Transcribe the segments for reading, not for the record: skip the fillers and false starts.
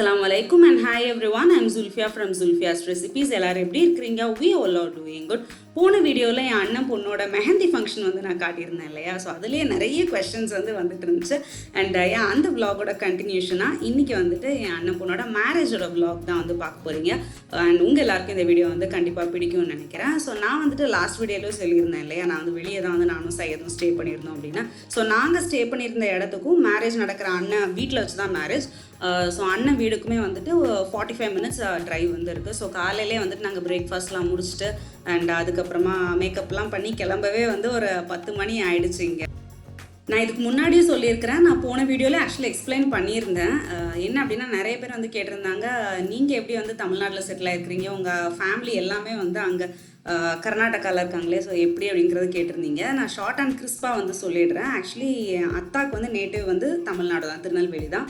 Assalamu alaikum and hi everyone. I'm Zulfia from Zulfia's Recipes. எல்லாரும் எப்படி இருக்கிறீங்க? We all are doing good. போன வீடியோவில் என் அண்ணன் பொண்ணோட மெஹந்தி ஃபங்க்ஷன் வந்து நான் காட்டியிருந்தேன் இல்லையா? ஸோ அதுலேயே நிறைய கொஸ்டின்ஸ் வந்து வந்துட்டு இருந்துச்சு. அண்ட் என் அந்த விலாகோட கண்டினியூஷனாக இன்றைக்கி வந்துட்டு என் அண்ணன் பொண்ணோட மேரேஜோட விலாக் தான் வந்து பார்க்க போகிறீங்க. அண்ட் உங்கள் எல்லாருக்கும் இந்த வீடியோ வந்து கண்டிப்பாக பிடிக்கும்னு நினைக்கிறேன். ஸோ நான் வந்துட்டு லாஸ்ட் வீடியோவில் சொல்லியிருந்தேன் இல்லையா, நான் வந்து வெளியே தான் வந்து நானும் சையதும் ஸ்டே பண்ணியிருந்தோம் அப்படின்னா. ஸோ நாங்கள் ஸ்டே பண்ணியிருந்த இடத்துக்கும் மேரேஜ் நடக்கிற அண்ணன் வீட்டில் வச்சு தான் மேரேஜ். ஸோ அண்ணன் வீடுக்குமே வந்துட்டு 45 மினிட்ஸ் ட்ரைவ் வந்து இருக்குது. ஸோ காலையிலே வந்துட்டு நாங்கள் பிரேக்ஃபாஸ்ட்லாம் முடிச்சுட்டு அண்ட் அதுக்கப்புறமா மேக்கப்லாம் பண்ணி கிளம்பவே வந்து ஒரு 10 மணி ஆயிடுச்சு. இங்கே நான் இதுக்கு முன்னாடியே சொல்லியிருக்கிறேன், நான் போன வீடியோவில் ஆக்சுவலி எக்ஸ்பிளைன் பண்ணியிருந்தேன். என்ன அப்படின்னா, நிறைய பேர் வந்து கேட்டிருந்தாங்க, நீங்கள் எப்படி வந்து தமிழ்நாட்டில் செட்டில் ஆகிருக்கிறீங்க, உங்கள் ஃபேமிலி எல்லாமே வந்து அங்கே கர்நாடகாவில் இருக்காங்களே, ஸோ எப்படி அப்படிங்கிறது கேட்டிருந்தீங்க. நான் ஷார்ட் அண்ட் கிறிஸ்பாக வந்து சொல்லிடுறேன். ஆக்சுவலி அத்தாக்கு வந்து நேட்டிவ் வந்து தமிழ்நாடு தான், திருநெல்வேலி தான்.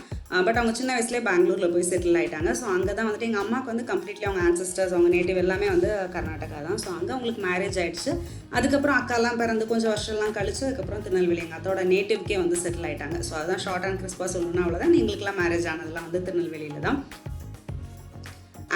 பட் அவங்க சின்ன வயசுலேயே பெங்களூரில் போய் செட்டில் ஆகிட்டாங்க. ஸோ அங்கே தான் வந்துட்டு எங்கள் அம்மாவுக்கு வந்து கம்ப்ளீட்லி அவங்க ஆன்சஸ்டர்ஸ், அவங்க நேட்டிவ் எல்லாமே வந்து கர்நாடகா தான். ஸோ அங்கே அவங்களுக்கு மேரேஜ் ஆகிடுச்சு. அதுக்கப்புறம் அக்காலாம் பிறந்து கொஞ்சம் வருஷம்லாம் கழிச்சு அதுக்கப்புறம் திருநெல்வேலி எங்கள் அத்தோட நேட்டிவ்க்கே வந்து செட்டில் ஆகிட்டாங்க. ஸோ அதுதான் ஷார்ட் அண்ட் கிறிஸ்பாக சொல்லணும்னா அவ்வளோதான். எங்களுக்குலாம் மேரேஜ் ஆனதுலாம் வந்து திருநெல்வேலியில் தான்.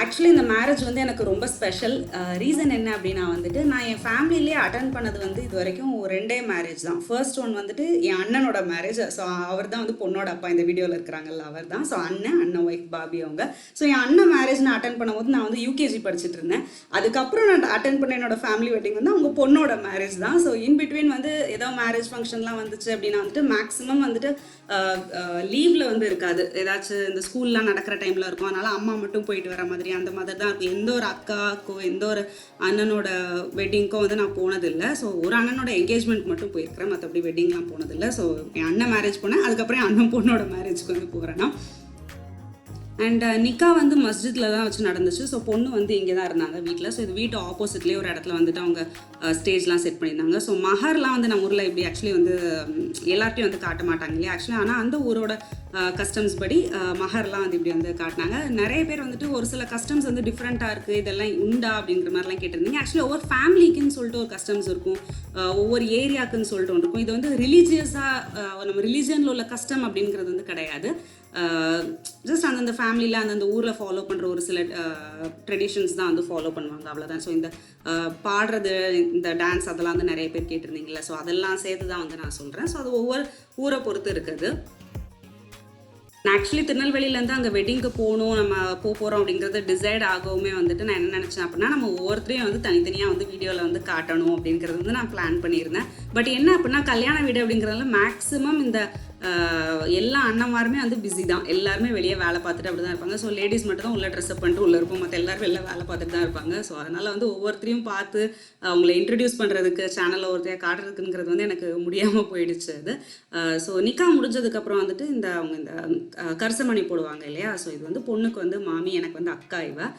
ஆக்சுவலி இந்த மேரேஜ் வந்து எனக்கு ரொம்ப ஸ்பெஷல். ரீசன் என்ன அப்படின்னா வந்துட்டு, நான் என் ஃபேமிலியிலே அட்டன் பண்ணது வந்து இது வரைக்கும் 2 மேரேஜ் தான். ஃபர்ஸ்ட் ஒன் வந்துட்டு என் அண்ணனோட மேரேஜ். ஸோ அவர் தான் வந்து பொண்ணோட அப்பா, இந்த வீடியோவில் இருக்கிறாங்கல்ல அவர் தான். ஸோ அண்ணன் ஒய்ஃப் பாபி அவங்க. ஸோ என் அண்ணன் மேரேஜ் நான் அட்டன் பண்ணும்போது நான் வந்து யூகேஜி படிச்சுட்டு இருந்தேன். அதுக்கப்புறம் நான் அட்டன் பண்ண என்னோட ஃபேமிலி வெட்டிங் வந்து அவங்க பொண்ணோட மேரேஜ் தான். ஸோ இன் பிட்வீன் வந்து ஏதோ மேரேஜ் ஃபங்க்ஷன்லாம் வந்துச்சு அப்படின்னா வந்துட்டு மேக்ஸிமம் வந்துட்டு லீவில் வந்து இருக்காது. ஏதாச்சும் இந்த ஸ்கூல்லாம் நடக்கிற டைமில் இருக்கும். அதனால் அம்மா மட்டும் போயிட்டு வர மாதிரி அந்த மாதிரி தான் இருக்கும். எந்த ஒரு அக்காக்கோ எந்த ஒரு அண்ணனோட வெட்டிங்க்கோ வந்து நான் போனதில்லை. ஸோ ஒரு அண்ணனோட என்கேஜ்மெண்ட் மட்டும் போயிருக்கிறேன், மற்றபடி வெட்டிங்லாம் போனதில்லை. ஸோ என் அண்ணன் மேரேஜ் போனேன், அதுக்கப்புறம் என் அண்ணன் பொண்ணோட மேரேஜ்க்கு வந்து போகிறேன்னா. அண்ட் நிக்கா வந்து மஸ்ஜித்தில் தான் வச்சு நடந்துச்சு. ஸோ பொண்ணு வந்து இங்கே தான் இருந்தாங்க வீட்டில். ஸோ இது வீட்டு ஆப்போசிட்லேயே ஒரு இடத்துல வந்துட்டு அவங்க ஸ்டேஜ்லாம் செட் பண்ணியிருந்தாங்க. ஸோ மஹர்லாம் வந்து நம்ம ஊரில் இப்படி ஆக்சுவலி வந்து எல்லார்ட்டையும் வந்து காட்ட மாட்டாங்க இல்லையா ஆக்சுவலி. ஆனால் அந்த ஊரோட கஸ்டம்ஸ் படி மஹர்லாம் வந்து இப்படி வந்து காட்டினாங்க. நிறைய பேர் வந்துட்டு ஒரு சில கஸ்டம்ஸ் வந்து டிஃப்ரெண்ட்டாக இருக்குது, இதெல்லாம் உண்டா அப்படிங்கிற மாதிரிலாம் கேட்டிருந்தீங்க. ஆக்சுவலி ஒவ்வொரு ஃபேமிலிக்குன்னு சொல்லிட்டு ஒரு கஸ்டம்ஸ் இருக்கும், ஒவ்வொரு ஏரியாவுக்குன்னு சொல்லிட்டு ஒன்று இருக்கும். இது வந்து ரிலீஜியஸாக நம்ம ரிலீஜியனில் உள்ள கஸ்டம் அப்படிங்கிறது வந்து கிடையாது. ஜஸ்ட் அந்தந்த ஃபேமிலியில் அந்தந்த ஊரில் ஃபாலோ பண்ணுற ஒரு சில ட்ரெடிஷன்ஸ் தான் வந்து ஃபாலோ பண்ணுவாங்க, அவ்வளோதான். ஸோ இந்த பாடுறது, இந்த டான்ஸ் அதெல்லாம் வந்து நிறைய பேர் கேட்டிருந்தீங்களா. ஸோ அதெல்லாம் சேர்த்து தான் வந்து நான் சொல்கிறேன். ஸோ அது ஒவ்வொரு ஊரை பொறுத்து இருக்குது. நான் ஆக்சுவலி திருநெல்வேலியிலேருந்து அங்கே வெட்டிங்க்கு போகணும், நம்ம போகிறோம் அப்படிங்கிறது டிசைட் ஆகவுமே வந்துட்டு நான் என்ன நினச்சேன் அப்படின்னா, நம்ம ஒவ்வொருத்தரையும் வந்து தனித்தனியாக வந்து வீடியோவில் வந்து காட்டணும் அப்படிங்கிறது வந்து நான் பிளான் பண்ணியிருந்தேன். பட் என்ன அப்படின்னா, கல்யாண வீடு அப்படிங்கிறதுல மேக்ஸிமம் இந்த எல்லா அண்ணன்மாருமே வந்து பிஸி தான், எல்லாருமே வெளியே வேலை பார்த்துட்டு அப்படி தான் இருப்பாங்க. ஸோ லேடிஸ் மட்டும் தான் உள்ளே ட்ரெஸ்அப் பண்ணிட்டு உள்ளே இருப்போம், மற்ற எல்லோரும் வெளில வேலை பார்த்துட்டு தான் இருப்பாங்க. ஸோ அதனால் வந்து ஒவ்வொருத்தரையும் பார்த்து அவங்கள இன்ட்ரடியூஸ் பண்ணுறதுக்கு, சேனலில் ஒருத்தையாக காட்டுறதுக்குங்கிறது வந்து எனக்கு முடியாமல் போயிடுச்சு அது. ஸோ நிக்கா முடிஞ்சதுக்கப்புறம் வந்துட்டு அவங்க இந்த கரிசமணி போடுவாங்க இல்லையா. ஸோ இது வந்து பொண்ணுக்கு வந்து மாமி, எனக்கு வந்து அக்கா இவ.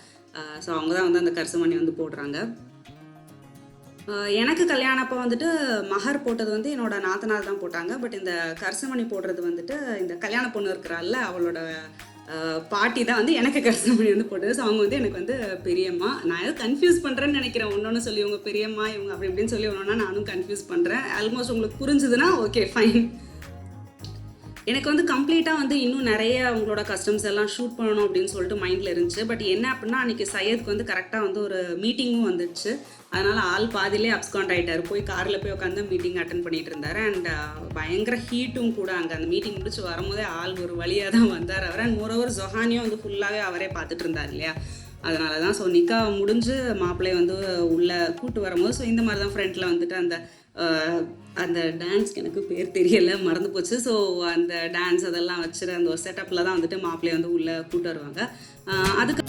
ஸோ அவங்க தான் வந்து அந்த கரிசமணி வந்து போடுறாங்க. எனக்கு கல்யாணம் அப்போ வந்துட்டு மஹர் போட்டது வந்து என்னோட நாத்தனார் தான் போட்டாங்க. பட் இந்த கரிசமணி போடுறது வந்துட்டு இந்த கல்யாண பொண்ணு இருக்கிறாள்ல அவளோட பாட்டி தான் வந்து எனக்கு கரிசமணி வந்து போட்டது. ஸோ அவங்க வந்து எனக்கு வந்து பெரியம்மா. நான் எதாவது கன்ஃபியூஸ் பண்ணுறேன்னு நினைக்கிறேன், ஒன்று சொல்லி இவங்க பெரியம்மா இவங்க அப்படி இப்படின்னு சொல்லி ஒன்றா நானும் கன்ஃபியூஸ் பண்ணுறேன். ஆல்மோஸ்ட் உங்களுக்கு புரிஞ்சுதுன்னா ஓகே ஃபைன். எனக்கு வந்து கம்ப்ளீட்டாக வந்து இன்னும் நிறைய அவங்களோட கஸ்டம்ஸ் எல்லாம் ஷூட் பண்ணணும் அப்படின்னு சொல்லிட்டு மைண்டில் இருந்துச்சு. பட் என்ன அப்படின்னா, அன்றைக்கி சையதுக்கு வந்து கரெக்டாக வந்து ஒரு மீட்டிங்கும் வந்துடுச்சு. அதனால் ஆள் பாதிலே அப்ஸ்காண்ட் ஆகிட்டார், போய் காரில் போய் உட்காந்து மீட்டிங் அட்டன் பண்ணிகிட்டு இருந்தார். அண்ட் பயங்கர ஹீட்டும் கூட. அங்கே அந்த மீட்டிங் முடிச்சு வரும்போதே ஆள் ஒரு வழியாக தான் வந்தார் அவர். அண்ட் மோரோவர் ஜொஹானியும் வந்து ஃபுல்லாகவே அவரே பார்த்துட்டு இருந்தார் இல்லையா. அதனால தான். ஸோ நிக்கா முடிஞ்சு மாப்பிள்ளையை வந்து உள்ளே கூட்டு வரும்போது ஸோ இந்த மாதிரி தான் ஃப்ரெண்டில் வந்துட்டு அந்த டான்ஸ்க்கு எனக்கு பேர் தெரியலை, மறந்து போச்சு. ஸோ அந்த டான்ஸ் அதெல்லாம் வச்சுட்டு அந்த ஒரு செட்டப்பில் தான் வந்துட்டு மாப்பிள்ளையை வந்து உள்ளே கூட்டு வருவாங்க. அதுக்கு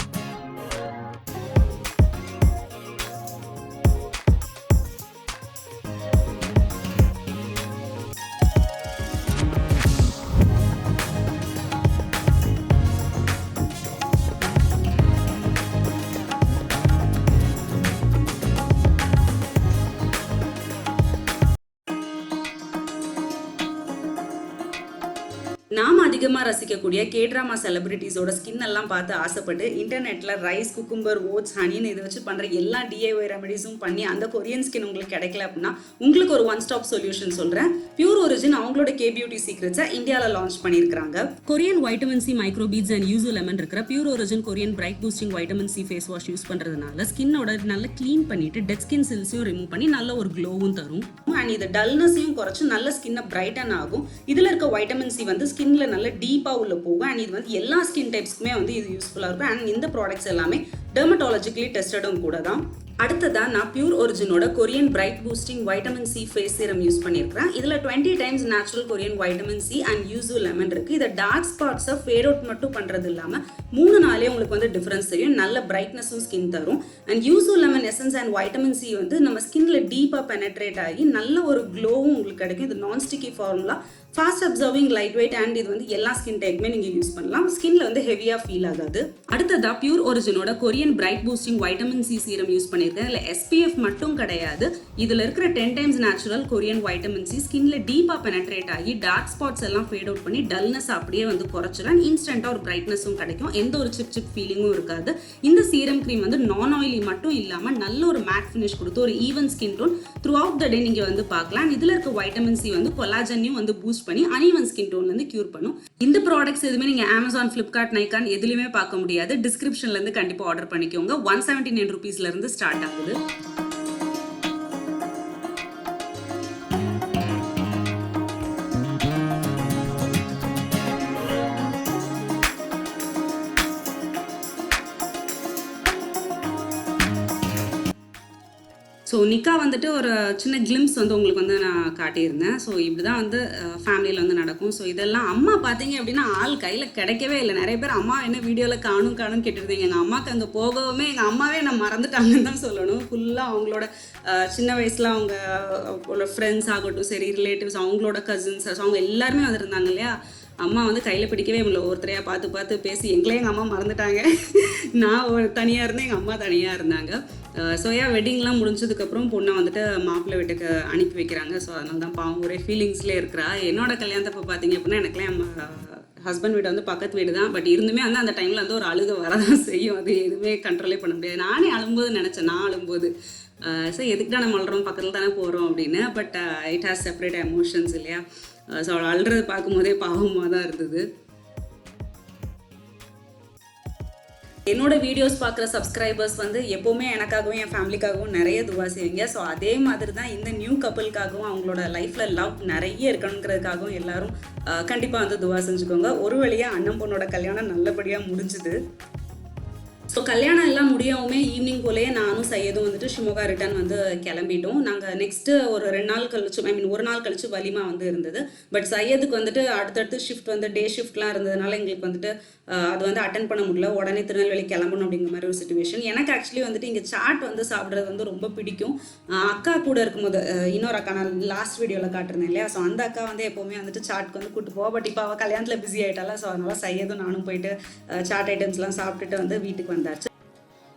நான் அதிகமாக ரசிக்கக்கூடிய கேட்ராமா செலிபிரிட்டிஸோட ஸ்கின் எல்லாம் பார்த்து ஆசைப்பட்டு இன்டர்நெட்டில் ரைஸ், குக்கும்பர், ஓட்ஸ், ஹனின்னு இதை வச்சு பண்ணுற எல்லா டிஐஒய் ரெமடிஸும் பண்ணி அந்த கொரியன் ஸ்கின் உங்களுக்கு கிடைக்கல அப்படின்னா உங்களுக்கு ஒரு ஒன் ஸ்டாப் சொல்யூஷன் சொல்கிறேன். பியூர் ஒரிஜின் அவங்களோட கே பியூட்டி சீக்ரெட்ஸை இந்தியாவில் லான்ச் பண்ணியிருக்காங்க. Korean vitamin C micro beads and yuzu lemon இருக்கிற Pure Origin Korean bright boosting vitamin C face wash use பண்ணுறதுனால ஸ்கின்னோட நல்லா க்ளீன் பண்ணிட்டு டெட் ஸ்கின் செல்ஸையும் ரிமூவ் பண்ணி நல்ல ஒரு க்ளோவும் தரும். அண்ட் இது டல்னஸையும் குறைச்சு நல்ல ஸ்கின்னை பிரைட்டன் ஆகும். இதில் இருக்க வைட்டமின் சி வந்து ஸ்கின்ல நல்ல டீப்பாக உள்ள போகும். அண்ட் இது வந்து எல்லா ஸ்கின் டைப்ஸ்க்குமே வந்து இது யூஸ்ஃபுல்லாக இருக்கும். அண்ட் இந்த ப்ராடக்ட்ஸ் எல்லாமே டெர்மட்டாலஜிக்கலி டெஸ்டடும் கூட தான். அடுத்ததான் நான் பியூர் ஒரிஜினோட Korean bright boosting vitamin C face serum use பண்ணியிருக்கிறேன். இதில் 20 times natural Korean vitamin C and yuzu lemon இருக்குது. இதை டார்க் ஸ்பாட்ஸை ஃபேட் அவுட் மட்டும் பண்ணுறது இல்லாமல் 3 நாளே உங்களுக்கு வந்து டிஃப்ரென்ஸ் தெரியும். நல்ல பிரைட்னஸும் ஸ்கின் தரும். And yuzu lemon essence and vitamin C வந்து நம்ம ஸ்கின்ல டீப்பாக பெனட்ரேட் ஆகி நல்ல ஒரு க்ளோவும் உங்களுக்கு கிடைக்கும். இது non sticky formula, fast absorbing, light weight and இது வந்து எல்லா ஸ்கின் டைப்புமே நீங்கள் யூஸ் பண்ணலாம். ஸ்கின்ல வந்து ஹெவியாக ஃபீல் ஆகாது. அடுத்ததா பியூர் ஒரிஜினோட Korean bright boosting vitamin C serum use பண்ணியிருக்கேன். இதில் SPF மட்டும் கிடையாது. இதில் இருக்கிற 10 times natural Korean vitamin C ஸ்கின்ல டீப்பாக பெனட்ரேட் ஆகி டார்க் ஸ்பாட்ஸ் எல்லாம் ஃபேட் அவுட் பண்ணி டல்னஸ் அப்படியே வந்து குறைச்சிடும். இன்ஸ்டன்ட்டாக ஒரு பிரைட்னஸும் கிடைக்கும். எந்த ஒரு சிப் ஃபீலிங்கும் இருக்காது. இந்த சீரம் க்ரீம் வந்து நான் ஆயிலி மட்டும் இல்லாமல் நல்ல ஒரு மேட் ஃபினிஷ் கொடுத்து ஒரு even skin tone throughout the day நீங்கள் வந்து பார்க்கலாம். இதில் இருக்க வைட்டமின் சி வந்து கொலாஜனையும் வந்து பூஸ்ட் பண்ணி அன்ஈவன் ஸ்கின் டோன்ல இருந்து கியூர் பண்ணும். இந்த ப்ராடக்ட்ஸ் எதுவுமே நீங்க Amazon, Flipkart, Nykaa எதுலயுமே பார்க்க முடியாது. டிஸ்கிரிப்ஷன்ல இருந்து கண்டிப்பா ஆர்டர் பண்ணிக்கோங்க. 179 rupeesல இருந்து ஸ்டார்ட் ஆகுது. ஸோ நிக்கா வந்துட்டு ஒரு சின்ன கிளிம்ஸ் வந்து உங்களுக்கு வந்து நான் காட்டியிருந்தேன். ஸோ இப்படி தான் வந்து ஃபேமிலியில் வந்து நடக்கும். ஸோ இதெல்லாம் அம்மா பார்த்தீங்க அப்படின்னா ஆள் கையில் கிடைக்கவே இல்லை. நிறைய பேர் அம்மா என்ன வீடியோவில் காணும் கேட்டுருந்தீங்க. எங்கள் அம்மாவுக்கு அங்கே போகவுமே எங்கள் அம்மாவே நான் மறந்துட்டாங்கன்னு தான் சொல்லணும். ஃபுல்லாக அவங்களோட சின்ன வயசில் அவங்க ஃப்ரெண்ட்ஸ் ஆகட்டும் சரி, ரிலேட்டிவ்ஸ், அவங்களோட கசின்ஸ், அவங்க எல்லாருமே வந்துருந்தாங்க இல்லையா. அம்மா வந்து கையில் பிடிக்கவே முடியல. ஒருத்தரையாக பார்த்து பேசி எங்களே எங்கள் அம்மா மறந்துட்டாங்க. நான் தனியாக இருந்தேன், எங்கள் அம்மா தனியாக இருந்தாங்க. ஸோ வெட்டிங்லாம் முடிஞ்சதுக்கப்புறம் பொண்ணை வந்துட்டு மாப்பிள்ளை வீட்டுக்கு அனுப்பி வைக்கிறாங்க. ஸோ அதனால தான் பாவம் ஒரே ஃபீலிங்ஸ்லேயே இருக்கிறா. என்னோட கல்யாணத்தை இப்போ பார்த்தீங்க அப்படின்னா எனக்குலாம் ஹஸ்பண்ட் வீடு வந்து பக்கத்து வீடு தான். பட் இருந்துமே வந்து அந்த டைமில் வந்து ஒரு அழுக வரதான் செய்யும். அது எதுவுமே கண்ட்ரோலே பண்ண முடியாது. நானே அழும்போது நினச்சேன், நான் அழும்போது ஸோ எதுக்கு நம்ம அழுறோம், பக்கத்தில் தானே போகிறோம் அப்படின்னு. But it has separate emotions இல்லையா. ஸோ அவளை அழுறது பார்க்கும்போதே பாவமாக தான் இருந்தது. என்னோட வீடியோஸ் பார்க்குற சப்ஸ்கிரைபர்ஸ் வந்து எப்போவுமே எனக்காகவும் என் ஃபேமிலிக்காகவும் நிறைய துவா செய்வீங்க. ஸோ அதே மாதிரி தான் இந்த நியூ கப்புளுக்காகவும் அவங்களோட லைஃப்பில் லவ் நிறைய இருக்கணுங்கிறதுக்காகவும் எல்லாரும் கண்டிப்பாக வந்து துவா செஞ்சுக்கோங்க. ஒரு வழியாக அண்ணன் பொண்ணோட கல்யாணம் நல்லபடியாக முடிஞ்சுது. ஸோ கல்யாணம் எல்லாம் முடியவுமே ஈவினிங் போலேயே நானும் சையதும் வந்துட்டு ஷிமோகா ரிட்டர்ன் வந்து கிளம்பிட்டோம். நாங்கள் நெக்ஸ்ட்டு ஒரு 2 நாள் கழிச்சு, ஒரு நாள் கழிச்சு வலிமா வந்து இருந்தது. பட் சையதுக்கு வந்துட்டு அடுத்தடுத்து ஷிஃப்ட் வந்து டே ஷிஃப்ட்லாம் இருந்ததுனால எங்களுக்கு வந்துட்டு அது வந்து அட்டன் பண்ண முடியல. உடனே திருநெல்வேலி கிளம்பணும் அப்படிங்கிற மாதிரி ஒரு சுச்சுவேஷன். எனக்கு ஆக்சுவலி வந்துட்டு இங்கே சாட் வந்து சாப்பிட்றது வந்து ரொம்ப பிடிக்கும். அக்கா கூட இருக்கும்போது, இன்னொரு அக்கா நான் லாஸ்ட் வீடியோவில் காட்டிருந்தேன் இல்லையா. ஸோ அந்த அக்கா வந்து எப்போவுமே வந்துட்டு சாட்க்கு வந்து கூட்டு போவா. பட் இப்போ அவள் கல்யாணத்தில் பிஸி ஆகிட்டால. ஸோ அதனால சையதும் நானும் போயிட்டு சாட் ஐட்டம்ஸ்லாம் சாப்பிட்டுட்டு வந்து வீட்டுக்கு வந்தாச்சு.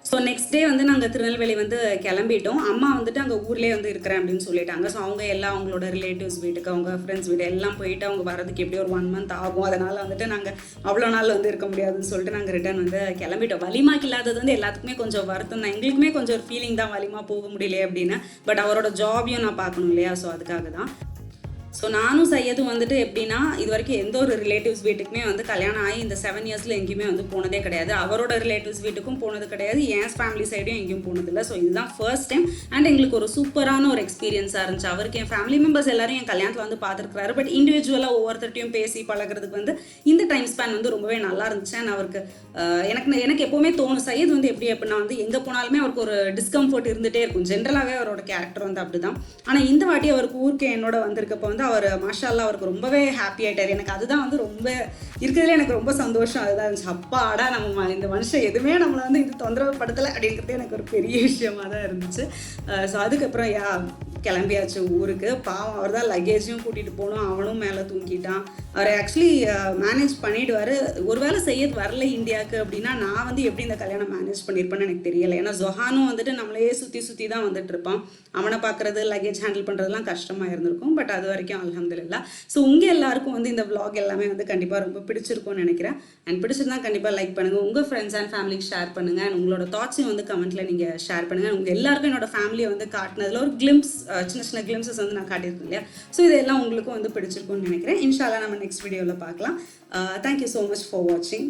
ஸோ நெக்ஸ்ட் டே வந்து நாங்கள் திருநெல்வேலி வந்து கிளம்பிட்டோம். அம்மா வந்துட்டு அங்கே ஊர்லேயே வந்து இருக்கிறேன் அப்படின்னு சொல்லிட்டாங்க. ஸோ அவங்க எல்லாம் அவங்களோட ரிலேட்டிவ்ஸ் வீட்டுக்கு, அவங்க ஃப்ரெண்ட்ஸ் வீடு எல்லாம் போயிட்டு அவங்க வரதுக்கு எப்படி ஒரு 1 month ஆகும். அதனால் வந்துட்டு நாங்கள் அவ்வளோ நாள் வந்து இருக்க முடியாதுன்னு சொல்லிட்டு நாங்கள் ரிட்டர்ன் வந்து கிளம்பிட்டோம். வலிமாக்கு இல்லாதது வந்து எல்லாத்துக்குமே கொஞ்சம் வருத்தம் தான். எங்களுக்குமே கொஞ்சம் ஒரு ஃபீலிங் தான், வலிமா போக முடியல அப்படின்னு. பட் அவரோட ஜாபையும் நான் பார்க்கணும் இல்லையா. ஸோ அதுக்காக தான். ஸோ நானும் சையதும் வந்துட்டு எப்படின்னா இது வரைக்கும் எந்த ஒரு ரிலேட்டிவ்ஸ் வீட்டுக்குமே வந்து கல்யாணம் ஆகி இந்த 7 yearsல எங்கேயுமே வந்து போனதே கிடையாது. அவரோட ரிலேட்டிவ்ஸ் வீட்டுக்கும் போனது கிடையாது, என் ஃபேமிலி சைடும் எங்கேயும் போனதில்லை. ஸோ இதுதான் ஃபர்ஸ்ட் டைம். அண்ட் எங்களுக்கு ஒரு சூப்பரான ஒரு எக்ஸ்பீரியன்ஸாக இருந்துச்சு. அவருக்கு என் ஃபேமிலி மெம்பர்ஸ் எல்லாரும் என் கல்யாணத்தில் வந்து பார்த்துருக்காரு. பட் இண்டிவிஜுவலாக ஒவ்வொருத்தட்டையும் பேசி பழகிறதுக்கு வந்து இந்த டைம் ஸ்பேன் வந்து ரொம்பவே நல்லா இருந்துச்சு. அண்ட் அவருக்கு எனக்கு எப்போவுமே தோணும், சையது வந்து எப்படி அப்படின்னா வந்து எங்கே போனாலுமே அவருக்கு ஒரு டிஸ்கம்ஃபர்ட் இருந்துகிட்டே இருக்கும். ஜென்ரலாகவே அவரோட கேரக்டர் வந்து அப்படி தான். ஆனால் இந்த வாட்டி அவருக்கு ஊருக்கு என்னோட வந்திருக்கப்போ வந்து அவர் மாஷால்லா அவருக்கு ரொம்பவே ஹாப்பி ஆகிட்டார். எனக்கு அதுதான் வந்து ரொம்ப இருக்கிறதுல எனக்கு ரொம்ப சந்தோஷம் அதுதான் இருந்துச்சு. அப்பாடா நம்ம இந்த மனுஷன் எதுவுமே நம்மளை வந்து இது தொந்தரவு படுத்தலை அப்படிங்கிறது எனக்கு ஒரு பெரிய விஷயமா தான் இருந்துச்சு. ஸோ அதுக்கப்புறம் கிளம்பியாச்சு ஊருக்கு. பாவம் அவர் தான் லக்கேஜையும் கூட்டிகிட்டு போகணும், அவனும் மேலே தூங்கிட்டான். அவர் ஆக்சுவலி மேனேஜ் பண்ணிவிடுவார். ஒரு வேளை செய்யது வரல இந்தியாவுக்கு அப்படின்னா நான் வந்து எப்படி இந்த கல்யாணம் மேனேஜ் பண்ணியிருப்பேன்னு எனக்கு தெரியலை. ஏன்னா ஜொஹானும் வந்துட்டு நம்மளையே சுற்றி தான் வந்துட்டு இருப்பான். அவனை பார்க்குறது, லக்கேஜ் ஹேண்டில் பண்ணுறதுலாம் கஷ்டமாக இருந்திருக்கும். பட் அது வரைக்கும் அல்ஹம்துலில்லாஹ். ஸோ உங்கள் எல்லாருக்கும் வந்து இந்த vlog எல்லாமே வந்து கண்டிப்பாக ரொம்ப பிடிச்சிருக்கும்னு நினைக்கிறேன். அண்ட் பிடிச்சிருந்தா கண்டிப்பாக லைக் பண்ணுங்கள், உங்கள் ஃப்ரெண்ட்ஸ் அண்ட் ஃபேமிலிக்கு ஷேர் பண்ணுங்கள். அண்ட் உங்களோட தாட்ஸையும் வந்து கமெண்ட்டில் நீங்கள் ஷேர் பண்ணுங்கள். உங்கள் எல்லாருக்கும் என்னோட ஃபேமிலியை வந்து காட்டினதில் ஒரு கிளிம்ஸ், சின்ன கிளிம்ஸஸ் வந்து நான் காட்டியிருக்கேன் இல்லையா. ஸோ இதெல்லாம் உங்களுக்கும் வந்து பிடிச்சிருக்கும்னு நினைக்கிறேன். இன்ஷா அல்லாஹ் நம்ம நெக்ஸ்ட் வீடியோவில் பார்க்கலாம். தேங்க்யூ ஸோ மச் ஃபார் வாட்சிங்.